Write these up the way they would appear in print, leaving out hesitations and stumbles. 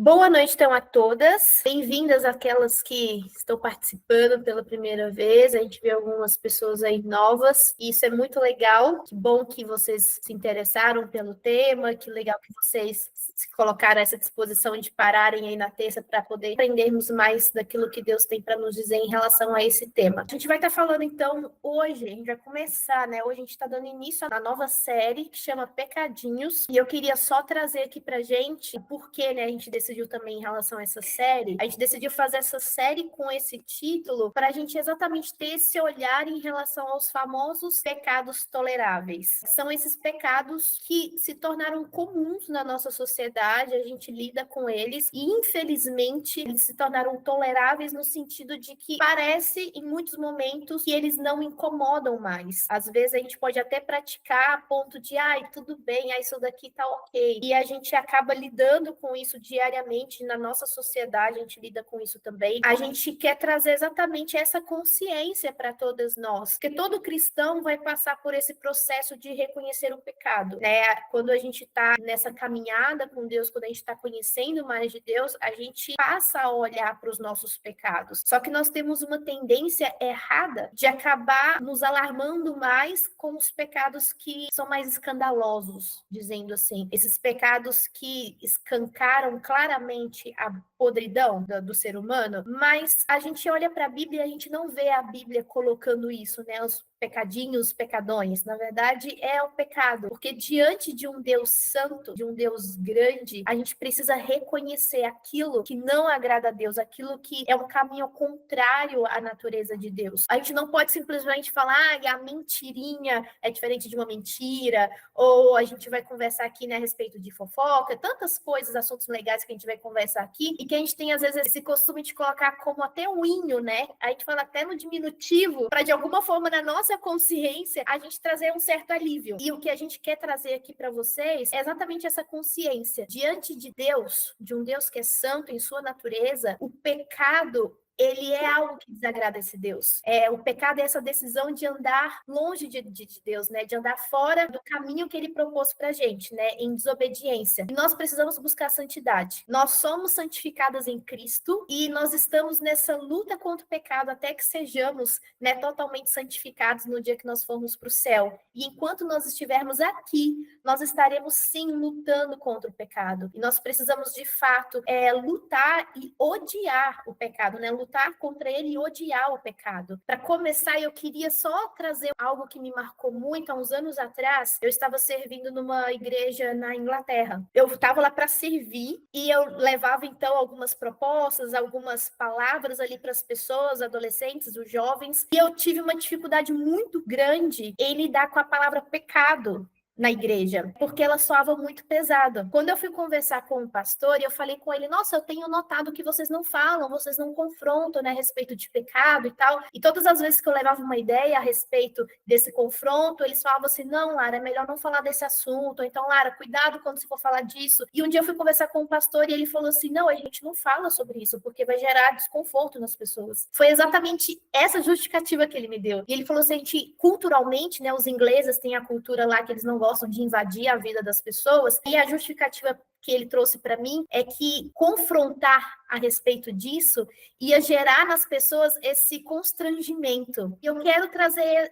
Boa noite, então, a todas. Bem-vindas àquelas que estão participando pela primeira vez. A gente vê algumas pessoas aí novas, e isso é muito legal. Que bom que vocês se interessaram pelo tema, que legal que vocês se colocaram a essa disposição de pararem aí na terça para poder aprendermos mais daquilo que Deus tem para nos dizer em relação a esse tema. A gente vai estar falando, então, hoje, a gente vai começar, né? Hoje a gente está dando início à nova série que chama Pecadinhos, e eu queria só trazer aqui pra gente o porquê, né? A gente decidiu também em relação a essa série. A gente decidiu fazer essa série com esse título para a gente exatamente ter esse olhar em relação aos famosos pecados toleráveis. São esses pecados que se tornaram comuns na nossa sociedade, a gente lida com eles e, infelizmente, eles se tornaram toleráveis no sentido de que parece, em muitos momentos, que eles não incomodam mais. Às vezes a gente pode até praticar a ponto de, tudo bem, isso daqui tá ok. E a gente acaba lidando com isso diariamente na nossa sociedade, a gente lida com isso também. A gente quer trazer exatamente essa consciência para todas nós, porque todo cristão vai passar por esse processo de reconhecer o pecado, né? Quando a gente está nessa caminhada com Deus, quando a gente está conhecendo mais de Deus, a gente passa a olhar para os nossos pecados. Só que nós temos uma tendência errada de acabar nos alarmando mais com os pecados que são mais escandalosos, dizendo assim, esses pecados que escancaram claramente a podridão do ser humano, mas a gente olha para a Bíblia e a gente não vê a Bíblia colocando isso, né? Os pecadinhos, pecadões. Na verdade, é o pecado, porque diante de um Deus santo, de um Deus grande, a gente precisa reconhecer aquilo que não agrada a Deus, aquilo que é um caminho contrário à natureza de Deus. A gente não pode simplesmente falar, a mentirinha é diferente de uma mentira, ou a gente vai conversar aqui, né, a respeito de fofoca, tantas coisas, assuntos legais que a gente vai conversar aqui, e que a gente tem, às vezes, esse costume de colocar como até um inho, né? A gente fala até no diminutivo, para de alguma forma, na nossa consciência, a gente trazer um certo alívio. E o que a gente quer trazer aqui para vocês é exatamente essa consciência. Diante de Deus, de um Deus que é santo em sua natureza, o pecado ele é algo que desagrada esse Deus. O pecado é essa decisão de andar longe de Deus, né? De andar fora do caminho que ele propôs pra gente, né? Em desobediência. E nós precisamos buscar santidade. Nós somos santificadas em Cristo e nós estamos nessa luta contra o pecado até que sejamos, né, totalmente santificados no dia que nós formos para o céu. E enquanto nós estivermos aqui, nós estaremos sim lutando contra o pecado. E nós precisamos, de fato, lutar e odiar o pecado, né? Lutar contra ele e odiar o pecado. Para começar, eu queria só trazer algo que me marcou muito. Há uns anos atrás, eu estava servindo numa igreja na Inglaterra. Eu estava lá para servir e eu levava, então, algumas propostas, algumas palavras ali para as pessoas, adolescentes, os jovens, e eu tive uma dificuldade muito grande em lidar com a palavra pecado na igreja, porque ela soava muito pesada. Quando eu fui conversar com o pastor, eu falei com ele, nossa, eu tenho notado que vocês não falam, vocês não confrontam, né, a respeito de pecado e tal, e todas as vezes que eu levava uma ideia a respeito desse confronto, eles falavam assim, não, Lara, é melhor não falar desse assunto, ou então, Lara, cuidado quando você for falar disso. E um dia eu fui conversar com o pastor e ele falou assim, não, a gente não fala sobre isso, porque vai gerar desconforto nas pessoas. Foi exatamente essa justificativa que ele me deu. E ele falou assim, a gente, culturalmente, né, os ingleses têm a cultura lá que eles não gostam de invadir a vida das pessoas, e a justificativa que ele trouxe para mim é que confrontar a respeito disso ia gerar nas pessoas esse constrangimento. E eu quero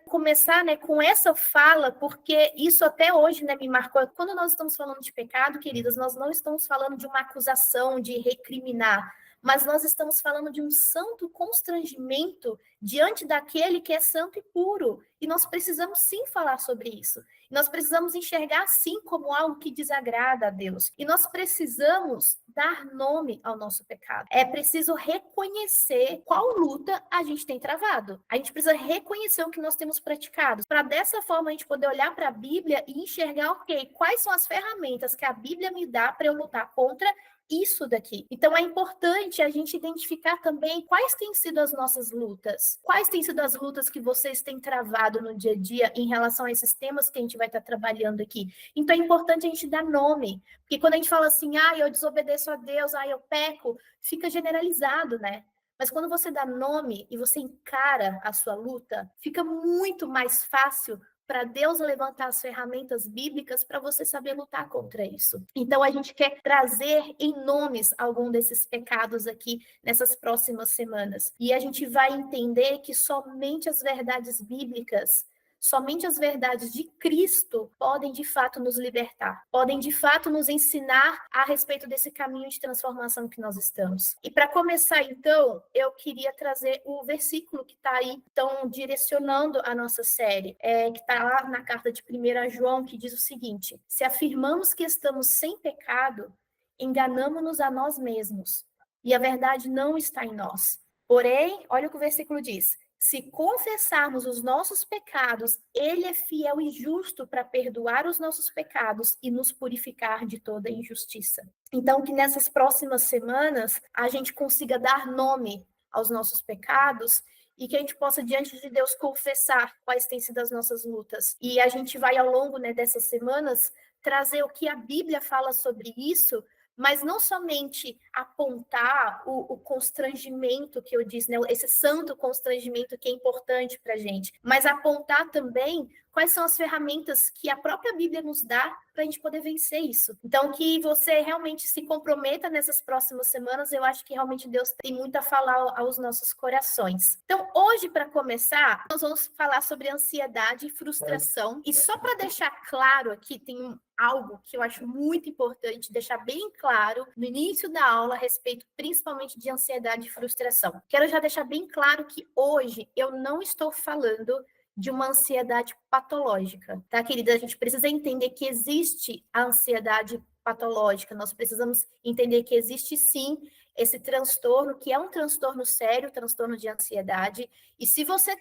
começar, né, com essa fala, porque isso até hoje, né, me marcou. Quando nós estamos falando de pecado, queridas, nós não estamos falando de uma acusação, de recriminar, mas nós estamos falando de um santo constrangimento diante daquele que é santo e puro. E nós precisamos sim falar sobre isso. Nós precisamos enxergar sim como algo que desagrada a Deus. E nós precisamos dar nome ao nosso pecado. É preciso reconhecer qual luta a gente tem travado. A gente precisa reconhecer o que nós temos praticado. Para dessa forma a gente poder olhar para a Bíblia e enxergar, ok, quais são as ferramentas que a Bíblia me dá para eu lutar contra isso daqui. Então é importante a gente identificar também quais têm sido as nossas lutas, quais têm sido as lutas que vocês têm travado no dia a dia em relação a esses temas que a gente vai estar trabalhando aqui. Então é importante a gente dar nome, porque quando a gente fala assim, eu desobedeço a Deus, eu peco, fica generalizado, né? Mas quando você dá nome e você encara a sua luta, fica muito mais fácil para Deus levantar as ferramentas bíblicas para você saber lutar contra isso. Então, a gente quer trazer em nomes algum desses pecados aqui nessas próximas semanas. E a gente vai entender que somente as verdades bíblicas, somente as verdades de Cristo podem, de fato, nos libertar, podem, de fato, nos ensinar a respeito desse caminho de transformação que nós estamos. E para começar, então, eu queria trazer o versículo que está aí, então, direcionando a nossa série, que está lá na carta de 1 João, que diz o seguinte: se afirmamos que estamos sem pecado, enganamo-nos a nós mesmos, e a verdade não está em nós. Porém, olha o que o versículo diz: se confessarmos os nossos pecados, ele é fiel e justo para perdoar os nossos pecados e nos purificar de toda injustiça. Então, que nessas próximas semanas a gente consiga dar nome aos nossos pecados e que a gente possa, diante de Deus, confessar quais têm sido as nossas lutas. E a gente vai, ao longo, né, dessas semanas, trazer o que a Bíblia fala sobre isso, mas não somente apontar o constrangimento que eu disse, né, esse santo constrangimento que é importante para a gente, mas apontar também quais são as ferramentas que a própria Bíblia nos dá para a gente poder vencer isso. Então, que você realmente se comprometa nessas próximas semanas, eu acho que realmente Deus tem muito a falar aos nossos corações. Então, hoje, para começar, nós vamos falar sobre ansiedade e frustração. E só para deixar claro aqui, tem algo que eu acho muito importante deixar bem claro no início da aula a respeito principalmente de ansiedade e frustração. Quero já deixar bem claro que hoje eu não estou falando de uma ansiedade patológica, tá, querida? A gente precisa entender que existe a ansiedade patológica, nós precisamos entender que existe sim esse transtorno, que é um transtorno sério, transtorno de ansiedade, e se você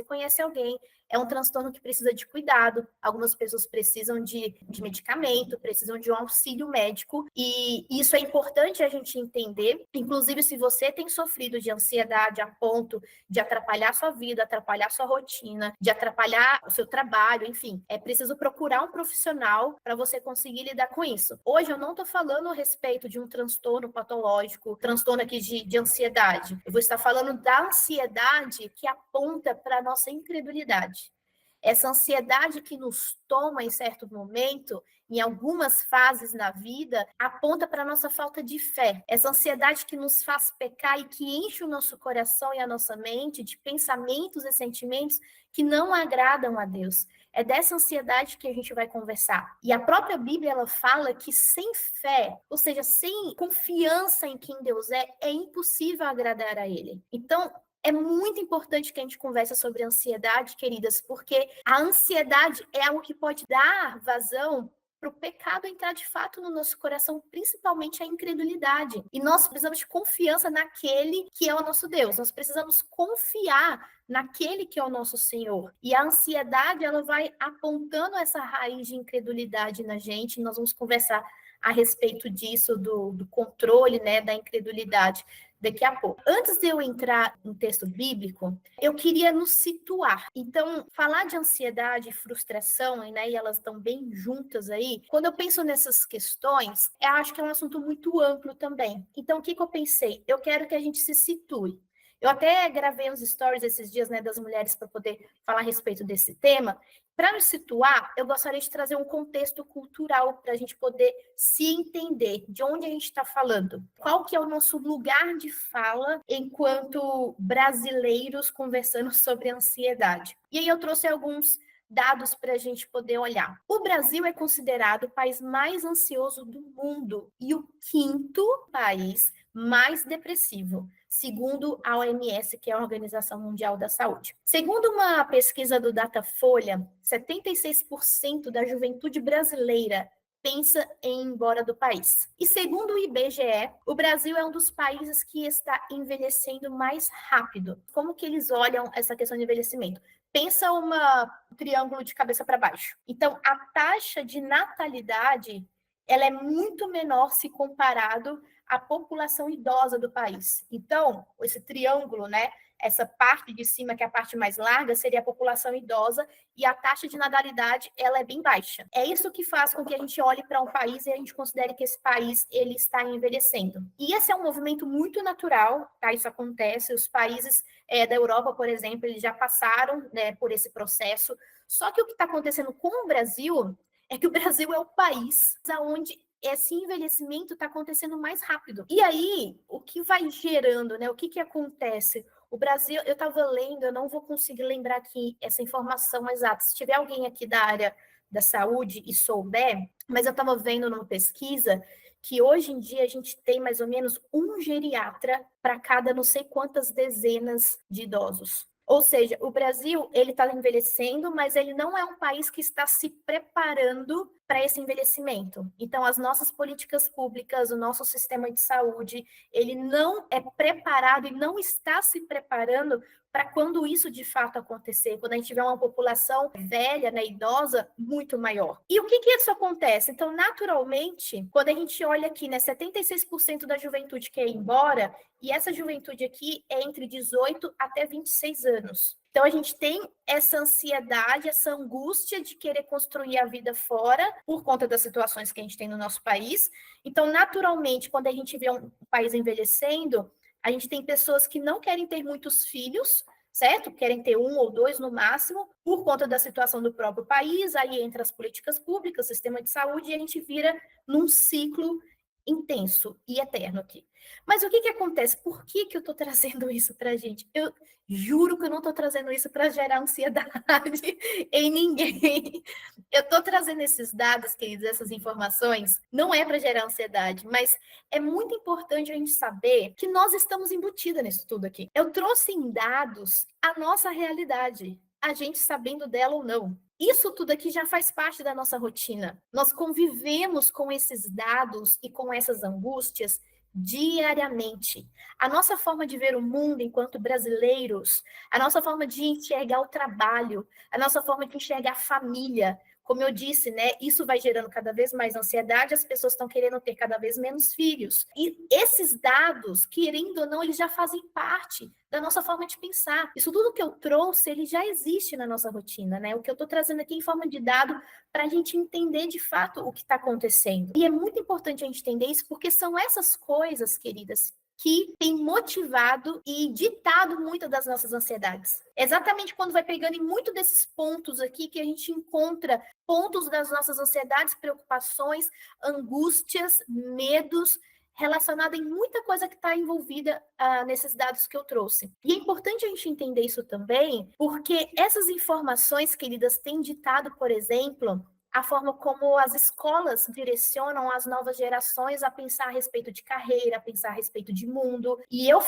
conhece alguém, é um transtorno que precisa de cuidado, algumas pessoas precisam de medicamento, precisam de um auxílio médico, e isso é importante a gente entender, inclusive se você tem sofrido de ansiedade a ponto de atrapalhar sua vida, atrapalhar sua rotina, de atrapalhar o seu trabalho, enfim, é preciso procurar um profissional para você conseguir lidar com isso. Hoje eu não estou falando a respeito de um transtorno patológico, transtorno aqui de ansiedade, eu vou estar falando da ansiedade que aponta para a nossa incredulidade. Essa ansiedade que nos toma em certo momento, em algumas fases na vida, aponta para a nossa falta de fé. Essa ansiedade que nos faz pecar e que enche o nosso coração e a nossa mente de pensamentos e sentimentos que não agradam a Deus. É dessa ansiedade que a gente vai conversar. E a própria Bíblia, ela fala que sem fé, ou seja, sem confiança em quem Deus é impossível agradar a Ele. Então, é muito importante que a gente converse sobre ansiedade, queridas, porque a ansiedade é algo que pode dar vazão para o pecado entrar de fato no nosso coração, principalmente a incredulidade. E nós precisamos de confiança naquele que é o nosso Deus. Nós precisamos confiar naquele que é o nosso Senhor. E a ansiedade, ela vai apontando essa raiz de incredulidade na gente. E nós vamos conversar a respeito disso, do controle, né, da incredulidade daqui a pouco. Antes de eu entrar no texto bíblico, eu queria nos situar. Então, falar de ansiedade e frustração, né, e elas estão bem juntas aí, quando eu penso nessas questões, eu acho que é um assunto muito amplo também. Então, o que eu pensei? Eu quero que a gente se situe. Eu até gravei uns stories esses dias, né, das mulheres para poder falar a respeito desse tema. Para nos situar, eu gostaria de trazer um contexto cultural para a gente poder se entender de onde a gente está falando. Qual que é o nosso lugar de fala enquanto brasileiros conversando sobre ansiedade. E aí eu trouxe alguns dados para a gente poder olhar. O Brasil é considerado o país mais ansioso do mundo e o quinto país mais depressivo, segundo a OMS, que é a Organização Mundial da Saúde. Segundo uma pesquisa do Datafolha, 76% da juventude brasileira pensa em ir embora do país. E segundo o IBGE, o Brasil é um dos países que está envelhecendo mais rápido. Como que eles olham essa questão de envelhecimento? Pensa um triângulo de cabeça para baixo. Então, a taxa de natalidade, ela é muito menor se comparado à população idosa do país. Então, esse triângulo, né, essa parte de cima, que é a parte mais larga, seria a população idosa, e a taxa de natalidade, ela é bem baixa. É isso que faz com que a gente olhe para um país e a gente considere que esse país, ele está envelhecendo. E esse é um movimento muito natural, tá? Isso acontece, os países da Europa, por exemplo, eles já passaram, né, por esse processo, Só que o que está acontecendo com o Brasil é que o Brasil é o país onde esse envelhecimento está acontecendo mais rápido. E aí, o que vai gerando, né? O que acontece? O Brasil, eu estava lendo, eu não vou conseguir lembrar aqui essa informação exata. Se tiver alguém aqui da área da saúde e souber, mas eu estava vendo numa pesquisa que hoje em dia a gente tem mais ou menos um geriatra para cada não sei quantas dezenas de idosos. Ou seja, o Brasil ele está envelhecendo, mas ele não é um país que está se preparando para esse envelhecimento. Então, as nossas políticas públicas, o nosso sistema de saúde, ele não é preparado e não está se preparando para quando isso de fato acontecer, quando a gente tiver uma população velha, né, idosa, muito maior. E o que isso acontece? Então, naturalmente, quando a gente olha aqui, né, 76% da juventude quer ir embora, e essa juventude aqui é entre 18 até 26 anos. Então, a gente tem essa ansiedade, essa angústia de querer construir a vida fora, por conta das situações que a gente tem no nosso país. Então, naturalmente, quando a gente vê um país envelhecendo, a gente tem pessoas que não querem ter muitos filhos, certo? Querem ter um ou dois no máximo, por conta da situação do próprio país, aí entra as políticas públicas, sistema de saúde, e a gente vira num ciclo intenso e eterno aqui. Mas o que acontece? Por que eu estou trazendo isso para a gente? Eu juro que eu não estou trazendo isso para gerar ansiedade em ninguém. Eu estou trazendo esses dados, queridos, essas informações, não é para gerar ansiedade, mas é muito importante a gente saber que nós estamos embutidas nisso tudo aqui. Eu trouxe em dados a nossa realidade, a gente sabendo dela ou não. Isso tudo aqui já faz parte da nossa rotina. Nós convivemos com esses dados e com essas angústias diariamente. A nossa forma de ver o mundo enquanto brasileiros, a nossa forma de enxergar o trabalho, a nossa forma de enxergar a família, como eu disse, né, isso vai gerando cada vez mais ansiedade, as pessoas estão querendo ter cada vez menos filhos. E esses dados, querendo ou não, eles já fazem parte da nossa forma de pensar. Isso tudo que eu trouxe, ele já existe na nossa rotina, né? O que eu estou trazendo aqui em forma de dado para a gente entender de fato o que está acontecendo. E é muito importante a gente entender isso, porque são essas coisas, queridas, que tem motivado e ditado muitas das nossas ansiedades. Exatamente quando vai pegando em muito desses pontos aqui que a gente encontra pontos das nossas ansiedades, preocupações, angústias, medos, relacionada em muita coisa que está envolvida nesses dados que eu trouxe. E é importante a gente entender isso também, porque essas informações, queridas, têm ditado, por exemplo, a forma como as escolas direcionam as novas gerações a pensar a respeito de carreira, a pensar a respeito de mundo. E eu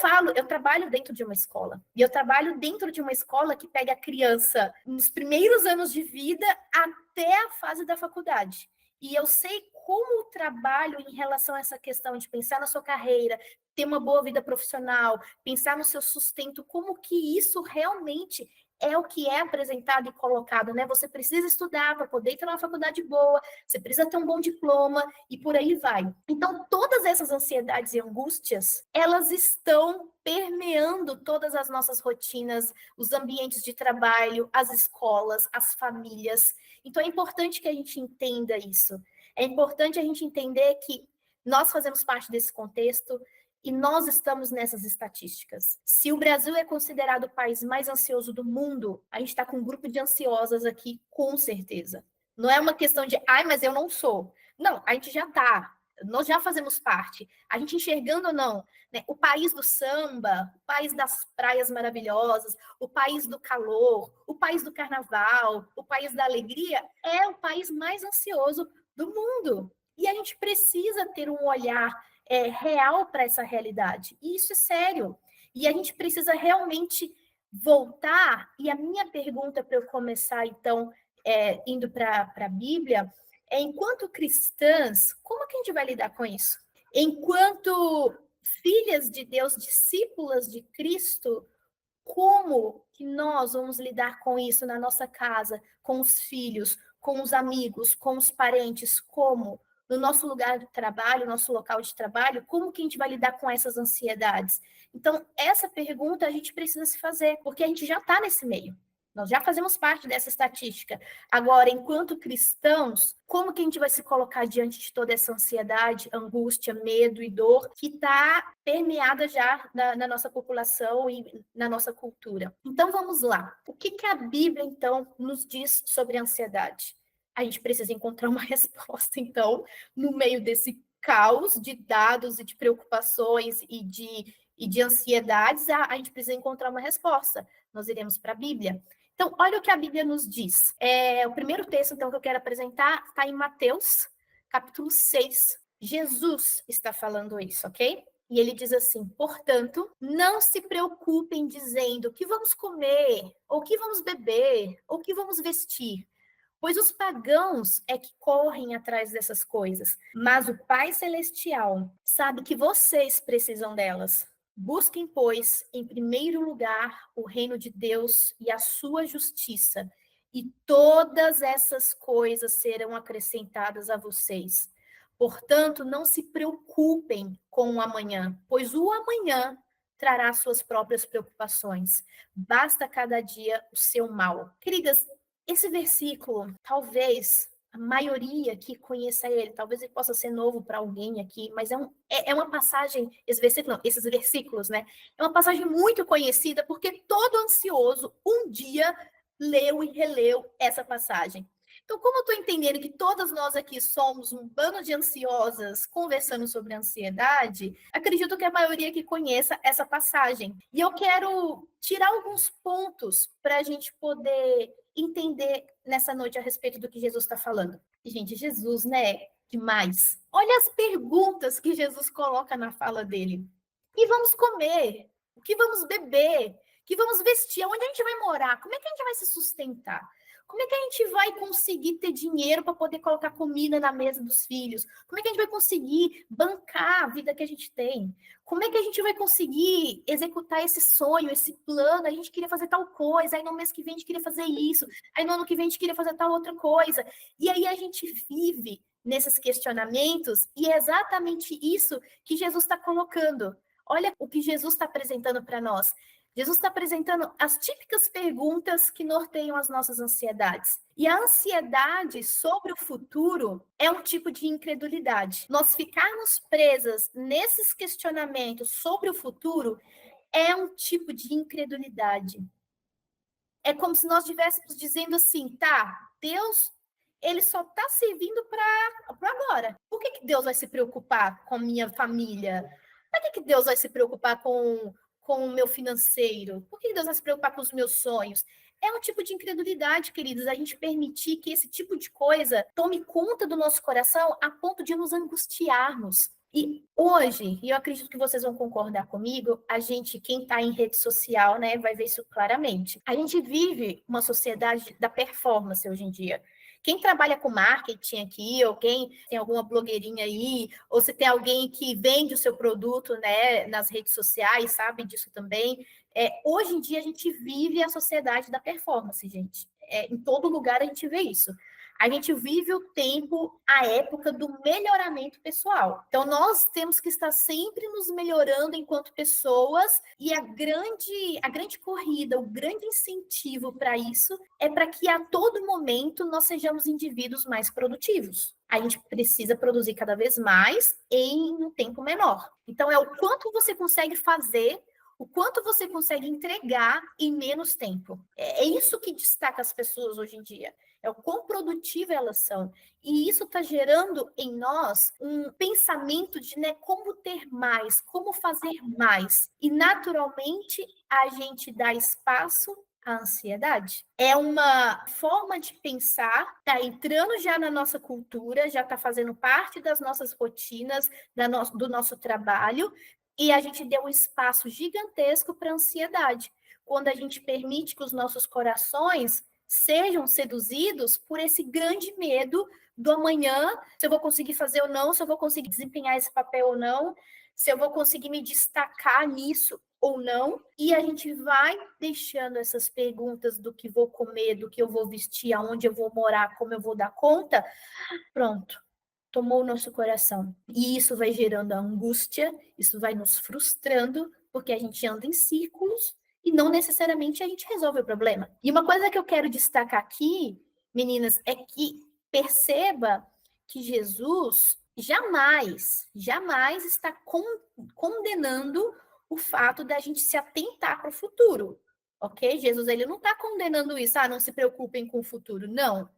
trabalho dentro de uma escola. E eu trabalho dentro de uma escola que pega a criança nos primeiros anos de vida até a fase da faculdade. E eu sei como o trabalho em relação a essa questão de pensar na sua carreira, ter uma boa vida profissional, pensar no seu sustento, como que isso realmente é o que é apresentado e colocado, né? Você precisa estudar para poder entrar numa faculdade boa, você precisa ter um bom diploma e por aí vai. Então, todas essas ansiedades e angústias, elas estão permeando todas as nossas rotinas, os ambientes de trabalho, as escolas, as famílias. Então, é importante que a gente entenda isso. É importante a gente entender que nós fazemos parte desse contexto, e nós estamos nessas estatísticas. Se o Brasil é considerado o país mais ansioso do mundo, a gente está com um grupo de ansiosas aqui, com certeza. Não é uma questão de, mas eu não sou. Não, a gente já está. Nós já fazemos parte. A gente enxergando ou não, né? O país do samba, o país das praias maravilhosas, o país do calor, o país do carnaval, o país da alegria, é o país mais ansioso do mundo. E a gente precisa ter um olhar real para essa realidade. E isso é sério. E a gente precisa realmente voltar. E a minha pergunta para eu começar, então, indo para a Bíblia, é: enquanto cristãs, como que a gente vai lidar com isso? Enquanto filhas de Deus, discípulas de Cristo, como que nós vamos lidar com isso na nossa casa, com os filhos, com os amigos, com os parentes? Como? No nosso lugar de trabalho, nosso local de trabalho, como que a gente vai lidar com essas ansiedades? Então, essa pergunta a gente precisa se fazer, porque a gente já está nesse meio. Nós já fazemos parte dessa estatística. Agora, enquanto cristãos, como que a gente vai se colocar diante de toda essa ansiedade, angústia, medo e dor que está permeada já na nossa população e na nossa cultura? Então, vamos lá. O que a Bíblia, então, nos diz sobre a ansiedade? A gente precisa encontrar uma resposta, então, no meio desse caos de dados e de preocupações e de ansiedades, a gente precisa encontrar uma resposta. Nós iremos para a Bíblia. Então, olha o que a Bíblia nos diz. O primeiro texto, então, que eu quero apresentar está em Mateus, capítulo 6. Jesus está falando isso, ok? E ele diz assim: portanto, não se preocupem dizendo o que vamos comer, ou o que vamos beber, ou o que vamos vestir, pois os pagãos é que correm atrás dessas coisas, mas o Pai Celestial sabe que vocês precisam delas. Busquem, pois, em primeiro lugar o reino de Deus e a sua justiça, e todas essas coisas serão acrescentadas a vocês. Portanto, não se preocupem com o amanhã, pois o amanhã trará suas próprias preocupações. Basta cada dia o seu mal. Queridas, esse versículo, talvez a maioria aqui conheça ele, talvez ele possa ser novo para alguém aqui, mas é uma passagem, esses versículos, né? É uma passagem muito conhecida, porque todo ansioso um dia leu e releu essa passagem. Então, como eu estou entendendo que todas nós aqui somos um bando de ansiosas conversando sobre ansiedade, acredito que a maioria que conheça essa passagem. E eu quero tirar alguns pontos para a gente poder entender nessa noite a respeito do que Jesus está falando. E, gente, Jesus, né? Demais. Olha as perguntas que Jesus coloca na fala dele. O que vamos comer? O que vamos beber? O que vamos vestir? Onde a gente vai morar? Como é que a gente vai se sustentar? Como é que a gente vai conseguir ter dinheiro para poder colocar comida na mesa dos filhos? Como é que a gente vai conseguir bancar a vida que a gente tem? Como é que a gente vai conseguir executar esse sonho, esse plano? A gente queria fazer tal coisa, aí no mês que vem a gente queria fazer isso, aí no ano que vem a gente queria fazer tal outra coisa. E aí a gente vive nesses questionamentos e é exatamente isso que Jesus está colocando. Olha o que Jesus está apresentando para nós. Jesus está apresentando as típicas perguntas que norteiam as nossas ansiedades. E a ansiedade sobre o futuro é um tipo de incredulidade. Nós ficarmos presas nesses questionamentos sobre o futuro é um tipo de incredulidade. É como se nós estivéssemos dizendo assim, tá, Deus, ele só está servindo para agora. Por que Deus vai se preocupar com a minha família? Para que Deus vai se preocupar com o meu financeiro? Por que Deus vai se preocupar com os meus sonhos? É um tipo de incredulidade, queridos, a gente permitir que esse tipo de coisa tome conta do nosso coração a ponto de nos angustiarmos. E hoje, e eu acredito que vocês vão concordar comigo, quem está em rede social, né, vai ver isso claramente. A gente vive uma sociedade da performance hoje em dia. Quem trabalha com marketing aqui, ou quem tem alguma blogueirinha aí, ou se tem alguém que vende o seu produto, né, nas redes sociais, sabe disso também. Hoje em dia a gente vive a sociedade da performance, gente. Em todo lugar a gente vê isso. A gente vive o tempo, a época do melhoramento pessoal. Então, nós temos que estar sempre nos melhorando enquanto pessoas, e a grande corrida, o grande incentivo para isso é para que a todo momento nós sejamos indivíduos mais produtivos. A gente precisa produzir cada vez mais em um tempo menor. Então, é o quanto você consegue fazer, o quanto você consegue entregar em menos tempo. É isso que destaca as pessoas hoje em dia. É o quão produtiva elas são. E isso está gerando em nós um pensamento de, né, como ter mais, como fazer mais. E, naturalmente, a gente dá espaço à ansiedade. É uma forma de pensar, está entrando já na nossa cultura, já está fazendo parte das nossas rotinas, do nosso trabalho, e a gente deu um espaço gigantesco para a ansiedade. Quando a gente permite que os nossos corações sejam seduzidos por esse grande medo do amanhã, se eu vou conseguir fazer ou não, se eu vou conseguir desempenhar esse papel ou não, se eu vou conseguir me destacar nisso ou não, e a gente vai deixando essas perguntas do que vou comer, do que eu vou vestir, aonde eu vou morar, como eu vou dar conta, pronto, tomou o nosso coração. E isso vai gerando angústia, isso vai nos frustrando, porque a gente anda em círculos, e não necessariamente a gente resolve o problema. E uma coisa que eu quero destacar aqui, meninas, é que perceba que Jesus jamais está condenando o fato da gente se atentar para o futuro, ok? Jesus, ele não está condenando isso, não se preocupem com o futuro, não.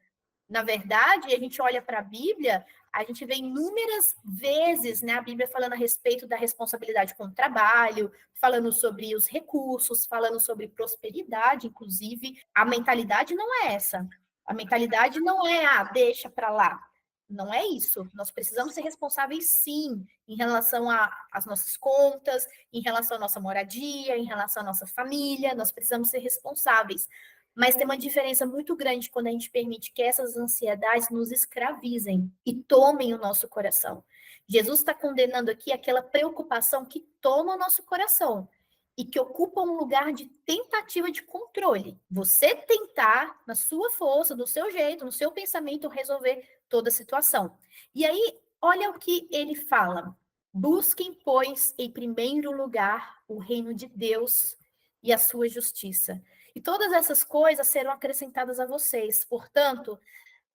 Na verdade, a gente olha para a Bíblia, a gente vê inúmeras vezes, né, a Bíblia falando a respeito da responsabilidade com o trabalho, falando sobre os recursos, falando sobre prosperidade, inclusive. A mentalidade não é essa. A mentalidade não é, deixa para lá. Não é isso. Nós precisamos ser responsáveis, sim, em relação às nossas contas, em relação à nossa moradia, em relação à nossa família. Nós precisamos ser responsáveis. Mas tem uma diferença muito grande quando a gente permite que essas ansiedades nos escravizem e tomem o nosso coração. Jesus está condenando aqui aquela preocupação que toma o nosso coração e que ocupa um lugar de tentativa de controle. Você tentar, na sua força, do seu jeito, no seu pensamento, resolver toda a situação. E aí, olha o que ele fala. Busquem, pois, em primeiro lugar o reino de Deus e a sua justiça. E todas essas coisas serão acrescentadas a vocês. Portanto,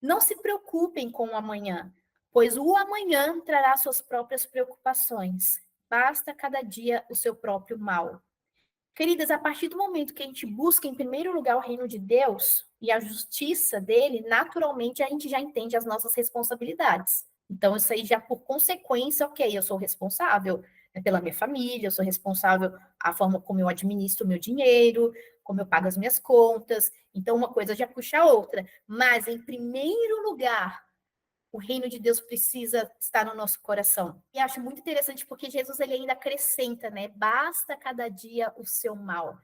não se preocupem com o amanhã, pois o amanhã trará suas próprias preocupações. Basta cada dia o seu próprio mal. Queridas, a partir do momento que a gente busca em primeiro lugar o reino de Deus e a justiça dele, naturalmente a gente já entende as nossas responsabilidades. Então, isso aí já por consequência, ok, eu sou responsável, né, pela minha família, eu sou responsável a forma como eu administro o meu dinheiro, como eu pago as minhas contas. Então, uma coisa já puxa a outra. Mas, em primeiro lugar, o reino de Deus precisa estar no nosso coração. E acho muito interessante porque Jesus ele ainda acrescenta, né? Basta cada dia o seu mal.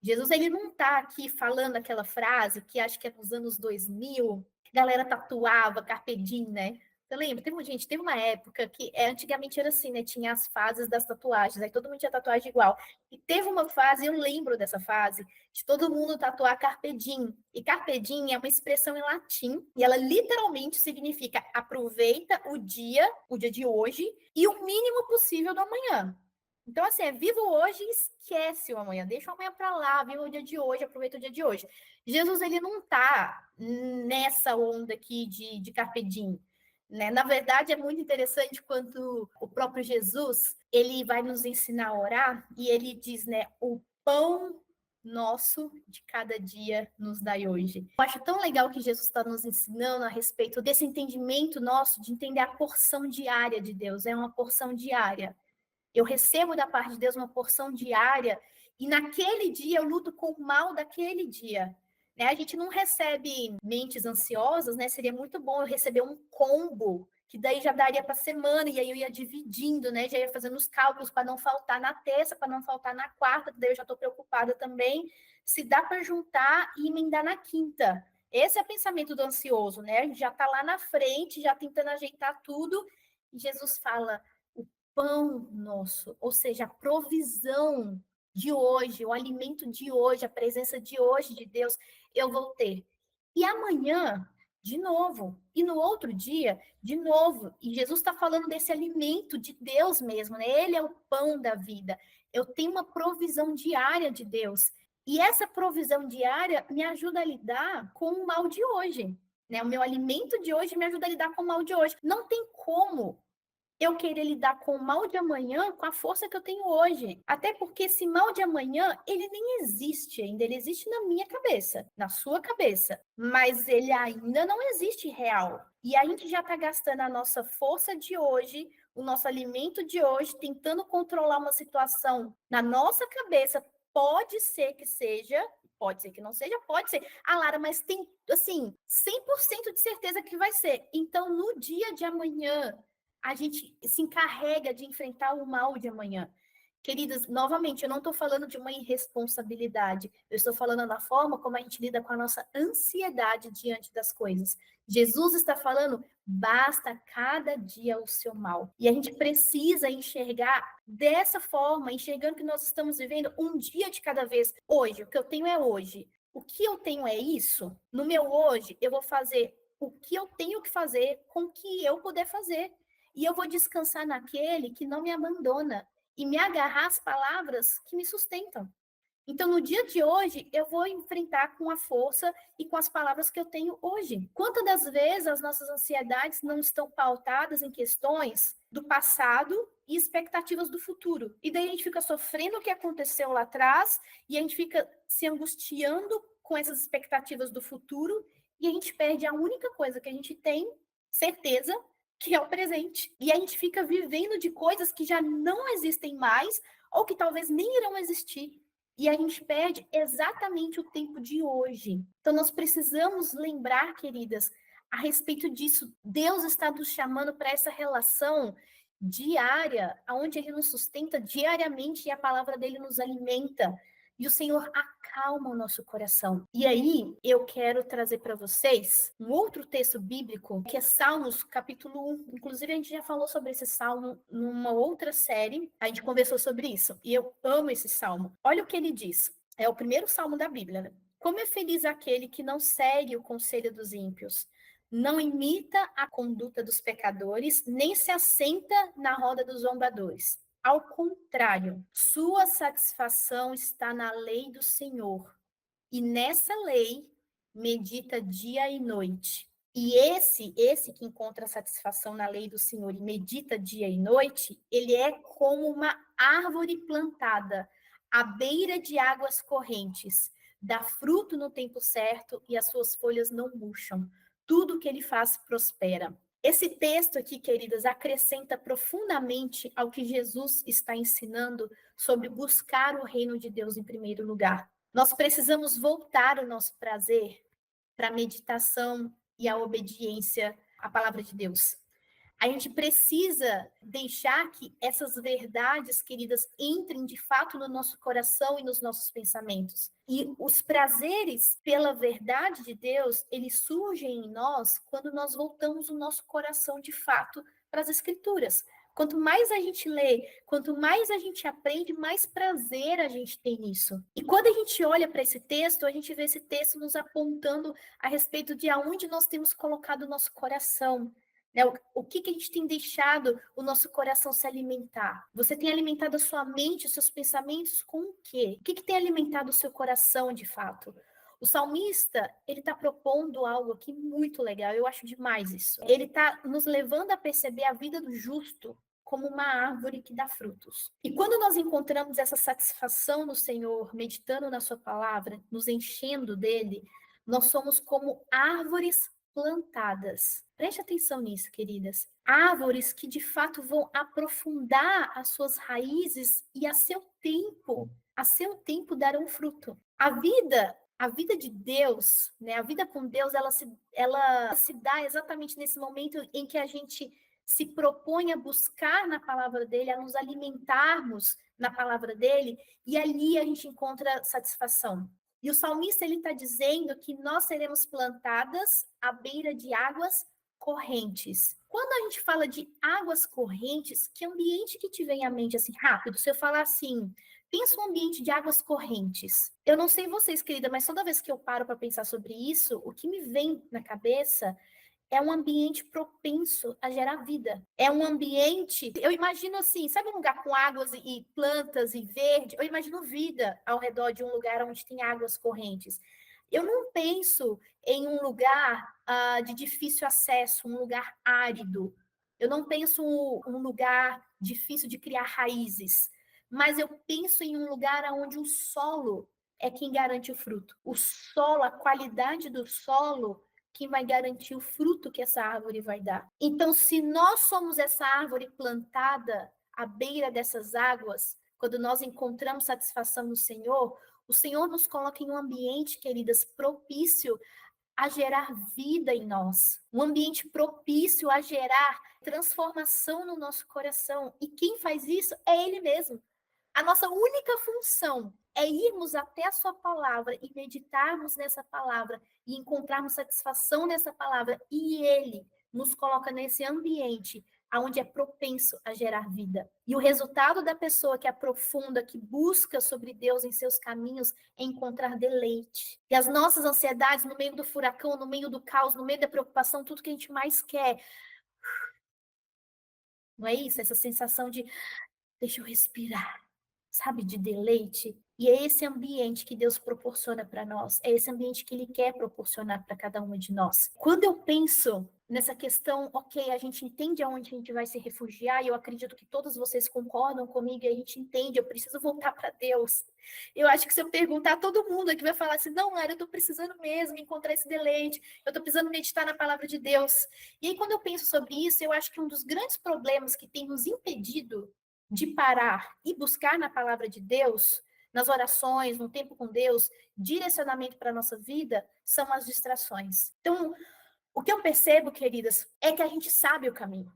Jesus ele não está aqui falando aquela frase que acho que é nos anos 2000, que a galera tatuava carpe diem, né? Você lembra? Teve uma época que antigamente era assim, né? Tinha as fases das tatuagens, aí todo mundo tinha tatuagem igual. E teve uma fase, eu lembro dessa fase, de todo mundo tatuar carpe diem. E carpe diem é uma expressão em latim, e ela literalmente significa aproveita o dia de hoje, e o mínimo possível do amanhã. Então, assim, viva o hoje e esquece o amanhã. Deixa o amanhã para lá, viva o dia de hoje, aproveita o dia de hoje. Jesus, ele não está nessa onda aqui de carpe diem, né? Na verdade, é muito interessante quando o próprio Jesus, ele vai nos ensinar a orar e ele diz, né, o pão nosso de cada dia nos dai hoje. Eu acho tão legal que Jesus está nos ensinando a respeito desse entendimento nosso, de entender a porção diária de Deus. É uma porção diária. Eu recebo da parte de Deus uma porção diária e naquele dia eu luto com o mal daquele dia. Né? A gente não recebe mentes ansiosas, né? Seria muito bom eu receber um combo, que daí já daria para a semana, e aí eu ia dividindo, né? Já ia fazendo os cálculos para não faltar na terça, para não faltar na quarta, daí eu já estou preocupada também se dá para juntar e emendar na quinta. Esse é o pensamento do ansioso, né? A gente já está lá na frente, já tentando ajeitar tudo, e Jesus fala: pão nosso, ou seja, a provisão de hoje, o alimento de hoje, a presença de hoje de Deus, eu vou ter. E amanhã, de novo. E no outro dia, de novo. E Jesus está falando desse alimento de Deus mesmo, né? Ele é o pão da vida. Eu tenho uma provisão diária de Deus. E essa provisão diária me ajuda a lidar com o mal de hoje. Né? O meu alimento de hoje me ajuda a lidar com o mal de hoje. Não tem como eu querer lidar com o mal de amanhã com a força que eu tenho hoje. Até porque esse mal de amanhã, ele nem existe ainda, ele existe na minha cabeça, na sua cabeça, mas ele ainda não existe real. E a gente já está gastando a nossa força de hoje, o nosso alimento de hoje, tentando controlar uma situação na nossa cabeça. Pode ser que seja, pode ser que não seja, pode ser. Lara, mas tem, assim, 100% de certeza que vai ser. Então, no dia de amanhã, a gente se encarrega de enfrentar o mal de amanhã. Queridas, novamente, eu não estou falando de uma irresponsabilidade, eu estou falando da forma como a gente lida com a nossa ansiedade diante das coisas. Jesus está falando, basta cada dia o seu mal. E a gente precisa enxergar dessa forma, enxergando que nós estamos vivendo um dia de cada vez. Hoje, o que eu tenho é hoje. O que eu tenho é isso. No meu hoje, eu vou fazer o que eu tenho que fazer com o que eu puder fazer. E eu vou descansar naquele que não me abandona e me agarrar às palavras que me sustentam. Então, no dia de hoje, eu vou enfrentar com a força e com as palavras que eu tenho hoje. Quantas das vezes as nossas ansiedades não estão pautadas em questões do passado e expectativas do futuro? E daí a gente fica sofrendo o que aconteceu lá atrás e a gente fica se angustiando com essas expectativas do futuro e a gente perde a única coisa que a gente tem certeza, que é o presente. E a gente fica vivendo de coisas que já não existem mais ou que talvez nem irão existir. E a gente perde exatamente o tempo de hoje. Então, nós precisamos lembrar, queridas, a respeito disso. Deus está nos chamando para essa relação diária, onde Ele nos sustenta diariamente e a palavra dele nos alimenta. E o Senhor acalma o nosso coração. E aí, eu quero trazer para vocês um outro texto bíblico, que é Salmos, capítulo 1. Inclusive, a gente já falou sobre esse salmo numa outra série. A gente conversou sobre isso. E eu amo esse salmo. Olha o que ele diz. É o primeiro salmo da Bíblia, né? Como é feliz aquele que não segue o conselho dos ímpios, não imita a conduta dos pecadores, nem se assenta na roda dos zombadores. Ao contrário, sua satisfação está na lei do Senhor, e nessa lei medita dia e noite. E esse que encontra satisfação na lei do Senhor e medita dia e noite, ele é como uma árvore plantada à beira de águas correntes, dá fruto no tempo certo e as suas folhas não murcham. Tudo que ele faz prospera. Esse texto aqui, queridas, acrescenta profundamente ao que Jesus está ensinando sobre buscar o reino de Deus em primeiro lugar. Nós precisamos voltar o nosso prazer para a meditação e a obediência à palavra de Deus. A gente precisa deixar que essas verdades, queridas, entrem de fato no nosso coração e nos nossos pensamentos. E os prazeres pela verdade de Deus, eles surgem em nós quando nós voltamos o nosso coração de fato para as Escrituras. Quanto mais a gente lê, quanto mais a gente aprende, mais prazer a gente tem nisso. E quando a gente olha para esse texto, a gente vê esse texto nos apontando a respeito de aonde nós temos colocado o nosso coração. Né? O que a gente tem deixado o nosso coração se alimentar? Você tem alimentado a sua mente, os seus pensamentos com o quê? O que tem alimentado o seu coração de fato? O salmista, ele está propondo algo aqui muito legal, eu acho demais isso. Ele está nos levando a perceber a vida do justo como uma árvore que dá frutos. E quando nós encontramos essa satisfação no Senhor, meditando na sua palavra, nos enchendo dele, nós somos como árvores plantadas. Preste atenção nisso, queridas. Árvores que de fato vão aprofundar as suas raízes e a seu tempo darão fruto. A vida de Deus, né? A vida com Deus, ela se dá exatamente nesse momento em que a gente se propõe a buscar na palavra dele, a nos alimentarmos na palavra dele, e ali a gente encontra satisfação. E o salmista ele está dizendo que nós seremos plantadas à beira de águas correntes. Quando a gente fala de águas correntes, que ambiente que te vem à mente assim rápido? Se eu falar assim, pensa um ambiente de águas correntes. Eu não sei vocês, querida, mas toda vez que eu paro para pensar sobre isso, o que me vem na cabeça é um ambiente propenso a gerar vida. É um ambiente, eu imagino assim, sabe um lugar com águas e plantas e verde? Eu imagino vida ao redor de um lugar onde tem águas correntes. Eu não penso em um lugar de difícil acesso, um lugar árido. Eu não penso um lugar difícil de criar raízes. Mas eu penso em um lugar onde o solo é quem garante o fruto. O solo, a qualidade do solo que vai garantir o fruto que essa árvore vai dar. Então, se nós somos essa árvore plantada à beira dessas águas, quando nós encontramos satisfação no Senhor, o Senhor nos coloca em um ambiente, queridas, propício a gerar vida em nós, um ambiente propício a gerar transformação no nosso coração. E quem faz isso é Ele mesmo. A nossa única função é irmos até a sua palavra e meditarmos nessa palavra e encontrarmos satisfação nessa palavra. E ele nos coloca nesse ambiente onde é propenso a gerar vida. E o resultado da pessoa que aprofunda, que busca sobre Deus em seus caminhos, é encontrar deleite. E as nossas ansiedades, no meio do furacão, no meio do caos, no meio da preocupação, tudo que a gente mais quer. Não é isso? Essa sensação de, deixa eu respirar, sabe, de deleite. E é esse ambiente que Deus proporciona para nós, é esse ambiente que Ele quer proporcionar para cada uma de nós. Quando eu penso nessa questão, ok, a gente entende aonde a gente vai se refugiar, e eu acredito que todos vocês concordam comigo, e a gente entende, eu preciso voltar para Deus. Eu acho que se eu perguntar a todo mundo aqui vai falar assim, não, Lara, eu estou precisando mesmo encontrar esse deleite, eu estou precisando meditar na palavra de Deus. E aí, quando eu penso sobre isso, eu acho que um dos grandes problemas que tem nos impedido de parar e buscar na palavra de Deus, nas orações, no tempo com Deus, direcionamento para a nossa vida, são as distrações. Então, o que eu percebo, queridas, é que a gente sabe o caminho.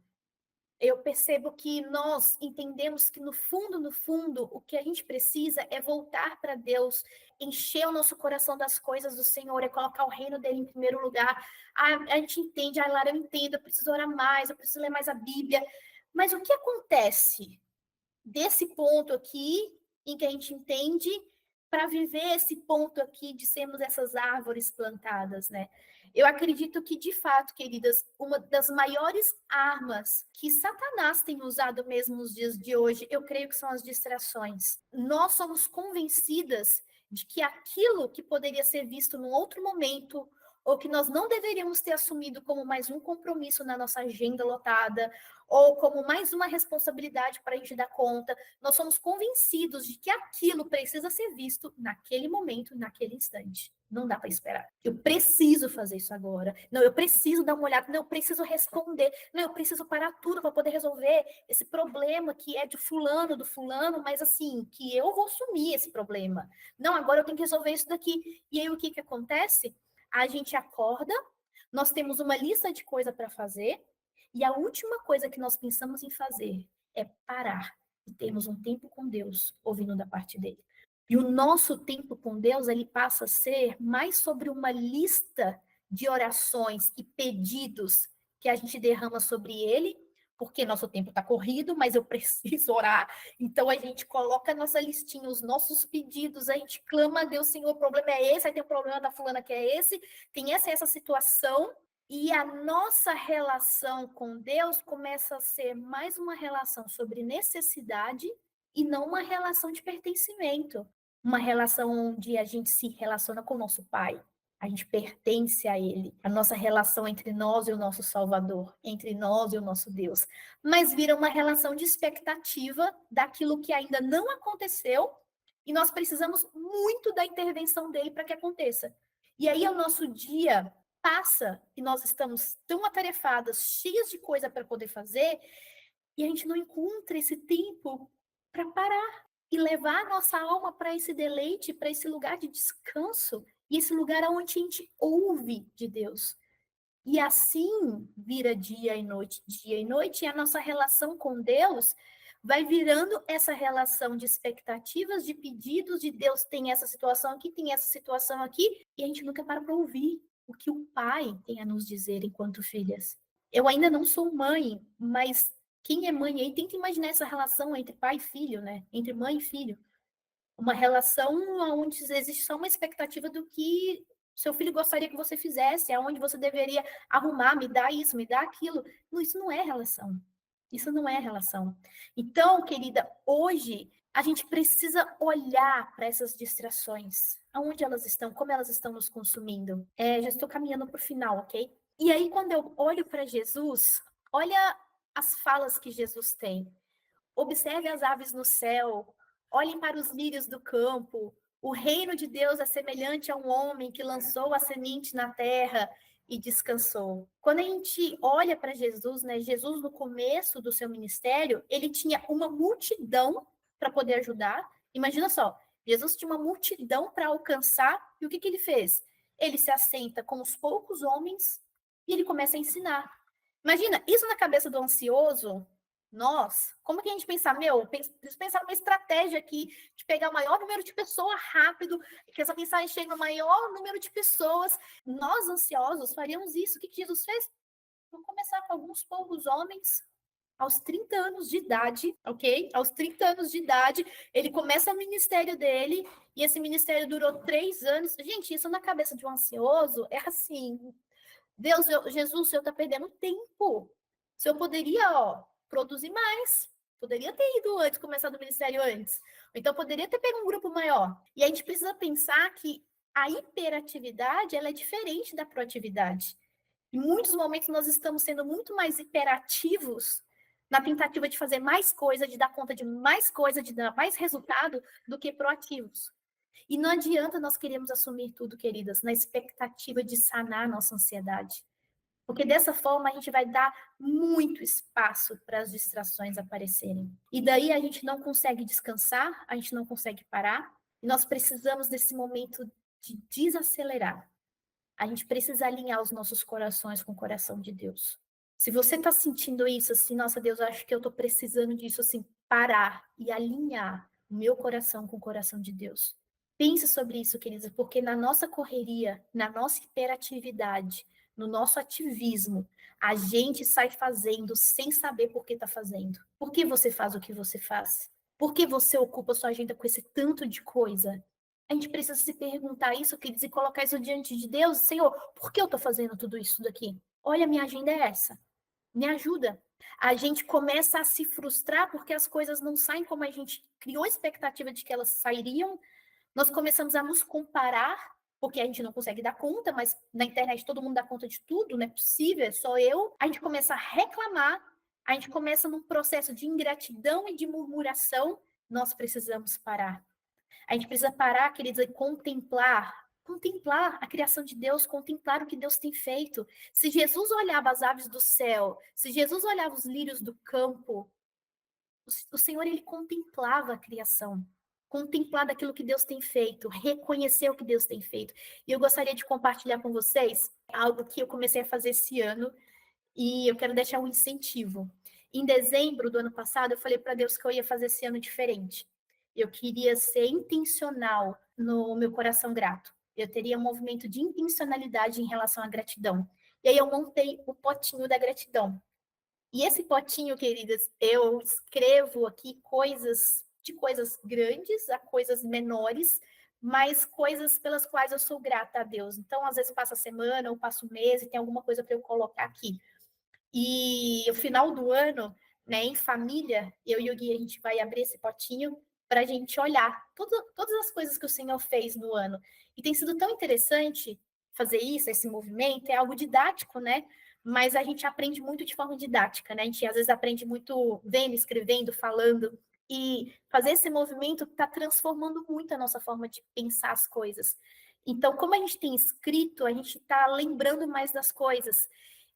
Eu percebo que nós entendemos que no fundo, o que a gente precisa é voltar para Deus, encher o nosso coração das coisas do Senhor, é colocar o reino dele em primeiro lugar. A gente entende, Lara, eu entendo, eu preciso orar mais, eu preciso ler mais a Bíblia. Mas o que acontece desse ponto aqui, em que a gente entende, para viver esse ponto aqui de sermos essas árvores plantadas, né? Eu acredito que, de fato, queridas, uma das maiores armas que Satanás tem usado mesmo nos dias de hoje, eu creio que são as distrações. Nós somos convencidas de que aquilo que poderia ser visto num outro momento, ou que nós não deveríamos ter assumido como mais um compromisso na nossa agenda lotada, ou como mais uma responsabilidade para a gente dar conta, nós somos convencidos de que aquilo precisa ser visto naquele momento, naquele instante. Não dá para esperar. Eu preciso fazer isso agora. Não, eu preciso dar uma olhada. Não, eu preciso responder. Não, eu preciso parar tudo para poder resolver esse problema que é de fulano, do fulano, mas assim, que eu vou assumir esse problema. Não, agora eu tenho que resolver isso daqui. E aí o que que acontece? A gente acorda, nós temos uma lista de coisa para fazer, e a última coisa que nós pensamos em fazer é parar e termos um tempo com Deus, ouvindo da parte dele. E o nosso tempo com Deus, ele passa a ser mais sobre uma lista de orações e pedidos que a gente derrama sobre ele, porque nosso tempo está corrido, mas eu preciso orar. Então a gente coloca a nossa listinha, os nossos pedidos, a gente clama a Deus, Senhor, o problema é esse, aí tem o problema da fulana que é esse, tem essa situação, e a nossa relação com Deus começa a ser mais uma relação sobre necessidade e não uma relação de pertencimento. Uma relação onde a gente se relaciona com o nosso Pai. A gente pertence a Ele. A nossa relação entre nós e o nosso Salvador, entre nós e o nosso Deus. Mas vira uma relação de expectativa daquilo que ainda não aconteceu e nós precisamos muito da intervenção dele para que aconteça. E aí o nosso dia passa e nós estamos tão atarefadas, cheias de coisa para poder fazer, e a gente não encontra esse tempo para parar e levar a nossa alma para esse deleite, para esse lugar de descanso, e esse lugar onde a gente ouve de Deus. E assim vira dia e noite, e a nossa relação com Deus vai virando essa relação de expectativas, de pedidos, de Deus tem essa situação aqui, tem essa situação aqui, e a gente nunca para ouvir o que o Pai tem a nos dizer enquanto filhas. Eu ainda não sou mãe, mas quem é mãe aí tenta imaginar essa relação entre pai e filho, né? Entre mãe e filho. Uma relação onde existe só uma expectativa do que seu filho gostaria que você fizesse, aonde você deveria arrumar, me dá isso, me dá aquilo. Não, isso não é relação. Isso não é relação. Então, querida, hoje a gente precisa olhar para essas distrações. Aonde elas estão, como elas estão nos consumindo. Já estou caminhando para o final, ok? E aí, quando eu olho para Jesus, olha as falas que Jesus tem. Observe as aves no céu, olhem para os lírios do campo. O reino de Deus é semelhante a um homem que lançou a semente na terra e descansou. Quando a gente olha para Jesus, né, Jesus no começo do seu ministério, ele tinha uma multidão para poder ajudar. Imagina só, Jesus tinha uma multidão para alcançar, e o que ele fez? Ele se assenta com os poucos homens e ele começa a ensinar. Imagina, isso na cabeça do ansioso, nós, como que a gente pensa, preciso pensar numa estratégia aqui de pegar o maior número de pessoas rápido, que essa mensagem chegue no maior número de pessoas. Nós, ansiosos, faríamos isso. O que Jesus fez? Vamos começar com alguns poucos homens, aos 30 anos de idade, ok? Aos 30 anos de idade, ele começa o ministério dele, e esse ministério durou 3 anos. Gente, isso na cabeça de um ansioso é assim, Jesus, o senhor está perdendo tempo. O senhor poderia, produzir mais. Poderia ter ido antes, começado o ministério antes. Ou então poderia ter pego um grupo maior. E a gente precisa pensar que a hiperatividade, ela é diferente da proatividade. Em muitos momentos nós estamos sendo muito mais hiperativos na tentativa de fazer mais coisa, de dar conta de mais coisa, de dar mais resultado, do que proativos. E não adianta nós queremos assumir tudo, queridas, na expectativa de sanar a nossa ansiedade. Porque dessa forma a gente vai dar muito espaço para as distrações aparecerem. E daí a gente não consegue descansar, a gente não consegue parar, e nós precisamos desse momento de desacelerar. A gente precisa alinhar os nossos corações com o coração de Deus. Se você está sentindo isso, assim, nossa, Deus, eu acho que eu estou precisando disso, assim, parar e alinhar o meu coração com o coração de Deus. Pense sobre isso, querida, porque na nossa correria, na nossa hiperatividade, no nosso ativismo, a gente sai fazendo sem saber por que está fazendo. Por que você faz o que você faz? Por que você ocupa sua agenda com esse tanto de coisa? A gente precisa se perguntar isso, queridos, e colocar isso diante de Deus. Senhor, por que eu estou fazendo tudo isso daqui? Olha, minha agenda é essa. Me ajuda. A gente começa a se frustrar porque as coisas não saem como a gente criou a expectativa de que elas sairiam. Nós começamos a nos comparar, porque a gente não consegue dar conta, mas na internet todo mundo dá conta de tudo, não é possível, é só eu. A gente começa a reclamar, a gente começa num processo de ingratidão e de murmuração. Nós precisamos parar. A gente precisa parar, queridos, e contemplar a criação de Deus, contemplar o que Deus tem feito. Se Jesus olhava as aves do céu, se Jesus olhava os lírios do campo, o Senhor, ele contemplava a criação, contemplar daquilo que Deus tem feito, reconhecer o que Deus tem feito. E eu gostaria de compartilhar com vocês algo que eu comecei a fazer esse ano, e eu quero deixar um incentivo. Em dezembro do ano passado, eu falei para Deus que eu ia fazer esse ano diferente. Eu queria ser intencional no meu coração grato. Eu teria um movimento de intencionalidade em relação à gratidão. E aí eu montei o potinho da gratidão. E esse potinho, queridas, eu escrevo aqui coisas, de coisas grandes a coisas menores, mas coisas pelas quais eu sou grata a Deus. Então, às vezes passa a semana ou passa o mês e tem alguma coisa para eu colocar aqui. E o final do ano, né, em família, eu e o Gui, a gente vai abrir esse potinho para a gente olhar todas as coisas que o Senhor fez no ano. E tem sido tão interessante fazer isso, esse movimento, é algo didático, né? Mas a gente aprende muito de forma didática, né? A gente às vezes aprende muito vendo, escrevendo, falando. E fazer esse movimento está transformando muito a nossa forma de pensar as coisas. Então, como a gente tem escrito, a gente está lembrando mais das coisas.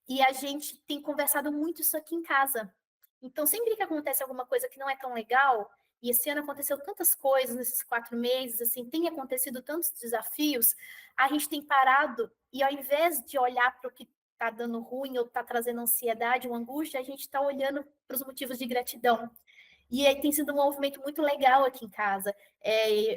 E a gente tem conversado muito isso aqui em casa. Então, sempre que acontece alguma coisa que não é tão legal, e esse ano aconteceu tantas coisas nesses 4 meses, assim, tem acontecido tantos desafios, a gente tem parado e ao invés de olhar para o que está dando ruim ou está trazendo ansiedade ou angústia, a gente está olhando para os motivos de gratidão. E aí tem sido um movimento muito legal aqui em casa.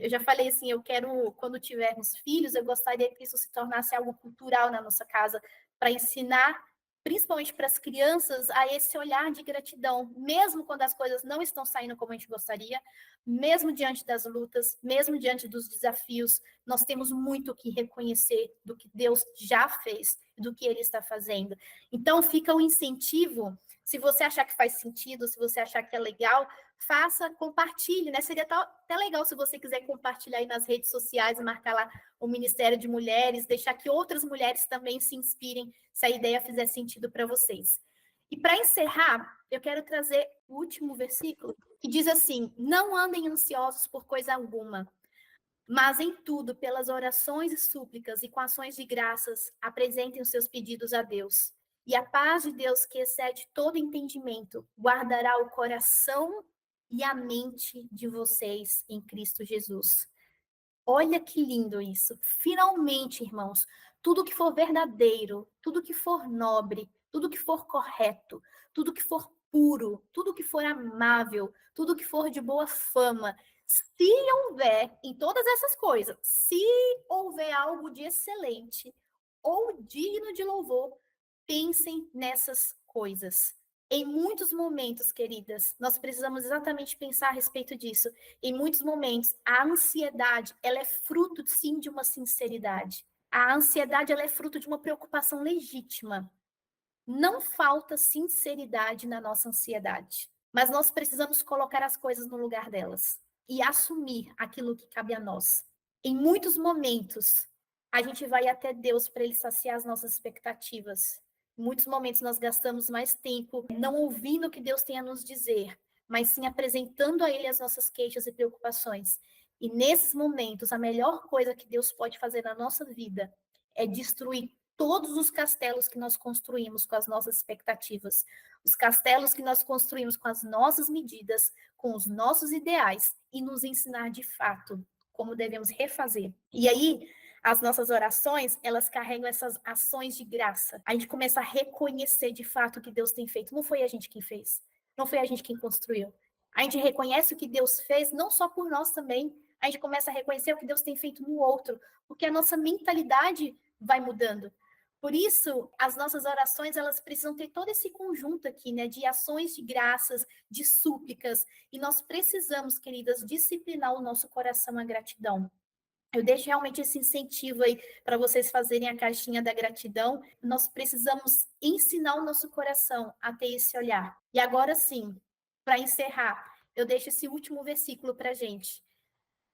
Eu já falei assim, eu quero, quando tivermos filhos, eu gostaria que isso se tornasse algo cultural na nossa casa, para ensinar, principalmente para as crianças, a esse olhar de gratidão, mesmo quando as coisas não estão saindo como a gente gostaria, mesmo diante das lutas, mesmo diante dos desafios, nós temos muito que reconhecer do que Deus já fez, do que Ele está fazendo. Então, fica um incentivo. Se você achar que faz sentido, se você achar que é legal, faça, compartilhe, né? Seria até legal se você quiser compartilhar aí nas redes sociais, marcar lá o Ministério de Mulheres, deixar que outras mulheres também se inspirem, se a ideia fizer sentido para vocês. E para encerrar, eu quero trazer o último versículo, que diz assim: não andem ansiosos por coisa alguma, mas em tudo, pelas orações e súplicas e com ações de graças, apresentem os seus pedidos a Deus. E a paz de Deus, que excede todo entendimento, guardará o coração e a mente de vocês em Cristo Jesus. Olha que lindo isso. Finalmente, irmãos, tudo que for verdadeiro, tudo que for nobre, tudo que for correto, tudo que for puro, tudo que for amável, tudo que for de boa fama, se houver em todas essas coisas, se houver algo de excelente ou digno de louvor, pensem nessas coisas. Em muitos momentos, queridas, nós precisamos exatamente pensar a respeito disso. Em muitos momentos, a ansiedade, ela é fruto, sim, de uma sinceridade. A ansiedade, ela é fruto de uma preocupação legítima. Não falta sinceridade na nossa ansiedade. mas nós precisamos colocar as coisas no lugar delas e assumir aquilo que cabe a nós. Em muitos momentos, a gente vai até Deus para ele saciar as nossas expectativas. Em muitos momentos nós gastamos mais tempo não ouvindo o que Deus tem a nos dizer, mas sim apresentando a ele as nossas queixas e preocupações. E nesses momentos, a melhor coisa que Deus pode fazer na nossa vida é destruir todos os castelos que nós construímos com as nossas expectativas, os castelos que nós construímos com as nossas medidas, com os nossos ideais, e nos ensinar de fato como devemos refazer. E aí, as nossas orações, elas carregam essas ações de graça. A gente começa a reconhecer de fato o que Deus tem feito. Não foi a gente quem fez, não foi a gente quem construiu. A gente reconhece o que Deus fez, não só por nós também, a gente começa a reconhecer o que Deus tem feito no outro, porque a nossa mentalidade vai mudando. Por isso, as nossas orações, elas precisam ter todo esse conjunto aqui, né, de ações de graças, de súplicas, e nós precisamos, queridas, disciplinar o nosso coração à gratidão. Eu deixo realmente esse incentivo aí para vocês fazerem a caixinha da gratidão. Nós precisamos ensinar o nosso coração a ter esse olhar. E agora sim, para encerrar, eu deixo esse último versículo para a gente.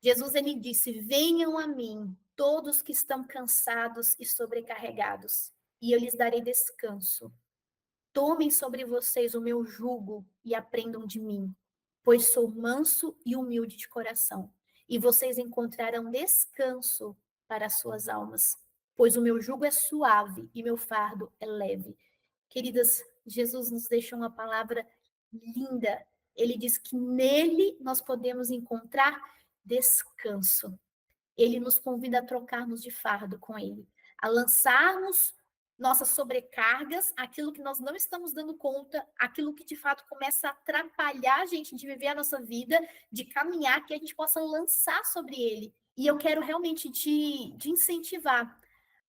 Jesus, ele disse, venham a mim todos que estão cansados e sobrecarregados, e eu lhes darei descanso. Tomem sobre vocês o meu jugo e aprendam de mim, pois sou manso e humilde de coração, e vocês encontrarão descanso para as suas almas, pois o meu jugo é suave e meu fardo é leve. Queridas, Jesus nos deixa uma palavra linda. Ele diz que nele nós podemos encontrar descanso. Ele nos convida a trocarmos de fardo com ele, a lançarmos nossas sobrecargas, aquilo que nós não estamos dando conta, aquilo que de fato começa a atrapalhar a gente de viver a nossa vida, de caminhar, que a gente possa lançar sobre ele. E eu quero realmente te incentivar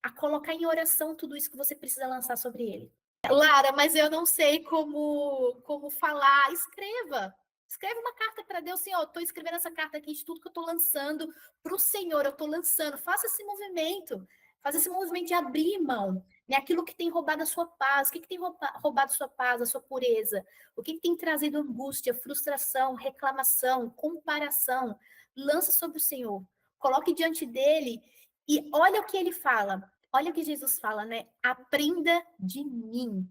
a colocar em oração tudo isso que você precisa lançar sobre ele. Lara, mas eu não sei como falar. Escreva. Escreve uma carta para Deus, Senhor. Estou escrevendo essa carta aqui de tudo que eu estou lançando para o Senhor. Eu estou lançando. Faça esse movimento. Faça esse movimento de abrir mão. Né? Aquilo que tem roubado a sua paz. O que tem roubado a sua paz, a sua pureza? O que tem trazido angústia, frustração, reclamação, comparação? Lança sobre o Senhor. Coloque diante dele e olha o que ele fala. Olha o que Jesus fala, né? Aprenda de mim.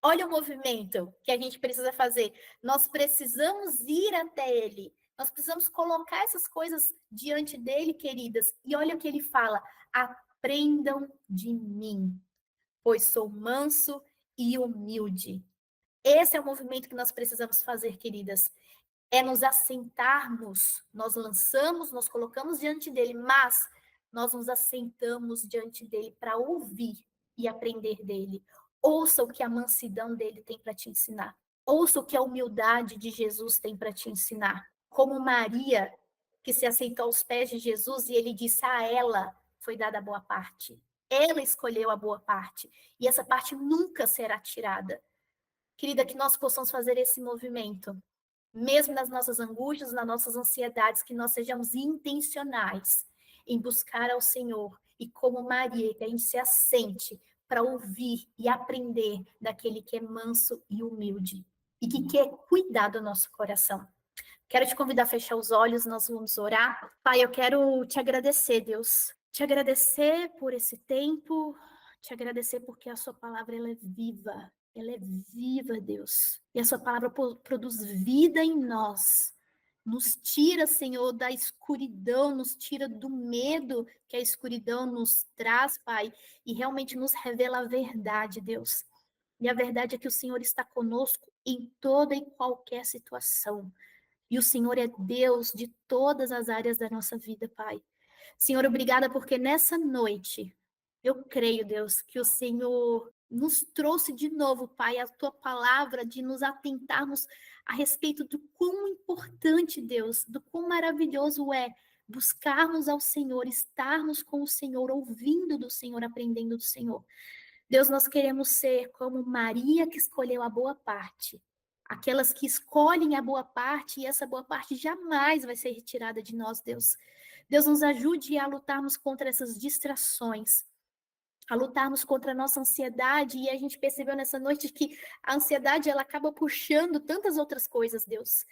Olha o movimento que a gente precisa fazer. Nós precisamos ir até ele. Nós precisamos colocar essas coisas diante dele, queridas. E olha o que ele fala: aprendam de mim, pois sou manso e humilde. Esse é o movimento que nós precisamos fazer, queridas. É nos assentarmos. Nós lançamos, nós colocamos diante dele, mas nós nos assentamos diante dele para ouvir e aprender dele. Ouça o que a mansidão dele tem para te ensinar. Ouça o que a humildade de Jesus tem para te ensinar. Como Maria, que se aceitou aos pés de Jesus e ele disse a ela foi dada a boa parte. Ela escolheu a boa parte. E essa parte nunca será tirada. Querida, que nós possamos fazer esse movimento mesmo nas nossas angústias, nas nossas ansiedades, que nós sejamos intencionais em buscar ao Senhor e como Maria, que a gente se assente para ouvir e aprender daquele que é manso e humilde e que quer cuidar do nosso coração. Quero te convidar a fechar os olhos, nós vamos orar. Pai, eu quero te agradecer, Deus. Te agradecer por esse tempo, te agradecer porque a sua palavra ela é viva. Ela é viva, Deus. E a sua palavra produz vida em nós. Nos tira, Senhor, da escuridão, nos tira do medo que a escuridão nos traz, Pai, e realmente nos revela a verdade, Deus. E a verdade é que o Senhor está conosco em toda e qualquer situação. E o Senhor é Deus de todas as áreas da nossa vida, Pai. Senhor, obrigada porque nessa noite, eu creio, Deus, que o Senhor nos trouxe de novo, Pai, a tua palavra de nos atentarmos a respeito do quão importante, Deus, do quão maravilhoso é buscarmos ao Senhor, estarmos com o Senhor, ouvindo do Senhor, aprendendo do Senhor. Deus, nós queremos ser como Maria que escolheu a boa parte. Aquelas que escolhem a boa parte e essa boa parte jamais vai ser retirada de nós, Deus. Deus nos ajude a lutarmos contra essas distrações a lutarmos contra a nossa ansiedade, e a gente percebeu nessa noite que a ansiedade, ela acaba puxando tantas outras coisas, Deus.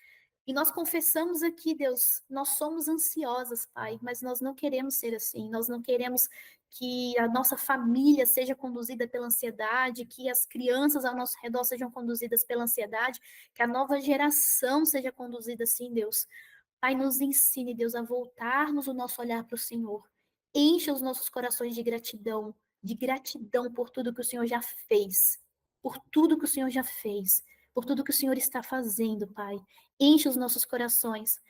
E nós confessamos aqui, Deus, nós somos ansiosas, Pai, mas nós não queremos ser assim. Nós não queremos que a nossa família seja conduzida pela ansiedade, que as crianças ao nosso redor sejam conduzidas pela ansiedade, que a nova geração seja conduzida assim, Deus. Pai, nos ensine, Deus, a voltarmos o nosso olhar para o Senhor. Encha os nossos corações de gratidão por tudo que o Senhor já fez, por tudo que o Senhor já fez, por tudo que o Senhor está fazendo, Pai. Enche os nossos corações.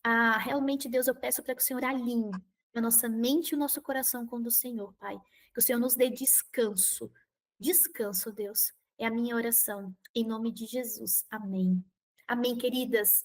Ah, realmente, Deus, eu peço para que o Senhor alinhe a nossa mente e o nosso coração com o do Senhor, Pai. Que o Senhor nos dê descanso. Descanso, Deus. É a minha oração. Em nome de Jesus. Amém. Amém, queridas.